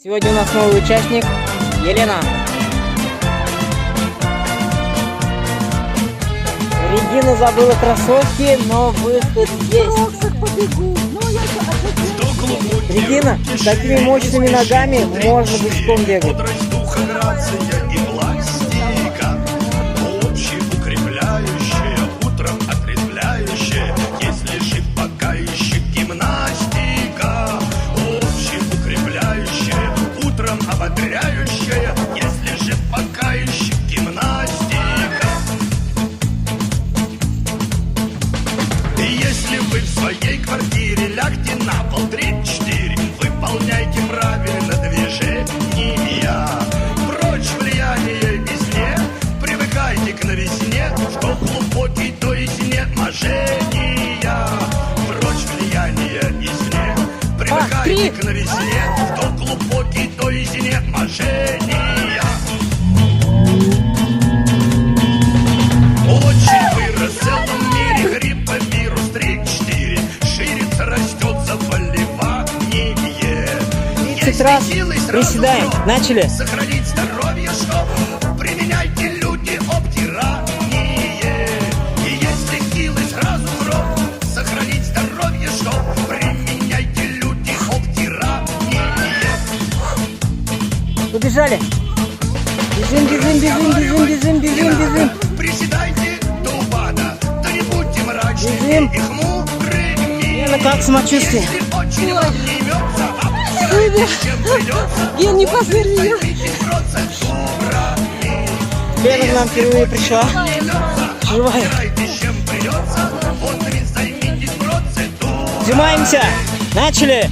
Сегодня у нас новый участник Елена. Регина забыла кроссовки, но выход есть. Регина, с такими мощными ногами можно бычком бегать. Ободряющая, если же пока еще гимнастика. И если вы в своей квартире лягте на пол 3-4, выполняйте правильно движения. Прочь влияние извне, привыкайте к новизне, что глубокий, то есть изнеможения. Прочь влияние извне, привыкайте к новизне, что глубокий, то есть изнеможения. Очень вырос в целом мире грипповирус 3-4. Ширится, растет заболевание. 30 раз приседаем. Начали. Сохранить здоровье, что применяйте люди обтирание. И если силы сразу в рот, сохранить здоровье, что применяйте люди обтирание. Побежали. Бежим. Приседайте до упада, да не будьте мрачными Бежим. и хмурыми. Лена, как самочувствие? Если очень вам не имется, обтирайтесь, чем придется. Я не посмотрела. Займитесь процедурами. Лена к нам впервые пришла. Живая. Обтирайтесь, чем придется. Вот и займитесь процедурами. Сжимаемся. Начали.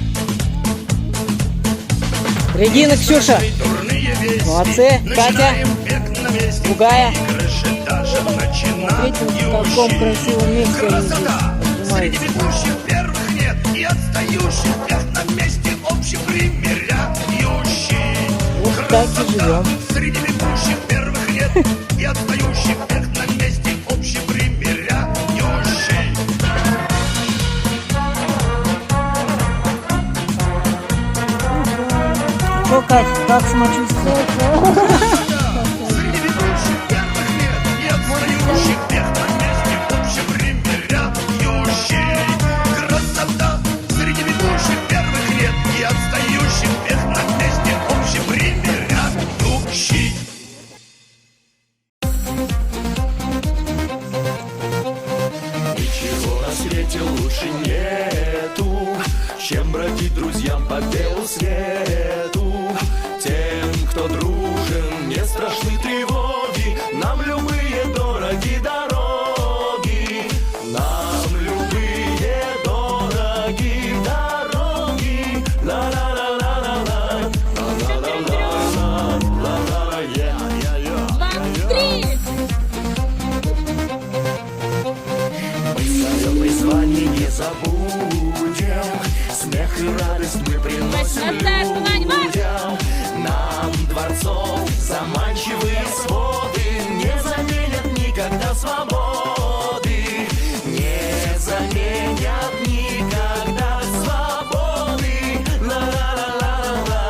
Регина, Ксюша. Дурные вести. Молодцы. Катя. Начинаем бег на месте. Другая. Игрыши даже Смотрите, в каком красивом месте они красота. здесь Среди занимаются. бегущих первых нет и отстающих всех на месте общепримиряющий. Вот так и живем. Среди бегущих первых нет и отстающих всех на месте общепримиряющий. Что, Кать, как самочувствие? Среди бегущих первых нет и отстающих всех на месте общепримиряющий. Красота. Среди бегущих первых нет и отстающих всех на месте общепримиряющий. Ничего на свете лучше нету, чем бродить друзьям по белу свету. Тем, кто дружен, не страшны тревоги, нам любые дороги дороги. Нам любые дороги дороги. Ла-ла-ла-ла-ла-ла. Ла-ла-ла-ла-ла. Я-я-я. Свое призвание не забудем, смех и радость мы приносим людям. Нам дворцов заманчивые своды не заменят никогда свободы, не заменят никогда свободы. Ла-ла-ла-ла-ла,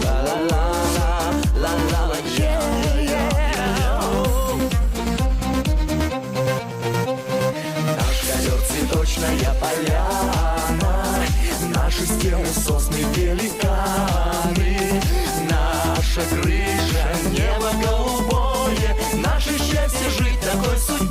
ла-ла-ла-ла-ла-ла. Наш ковер цветочная поляна, наши стены сосны великаны, наша крыша небо голубое, наше счастье жить такой судьбой.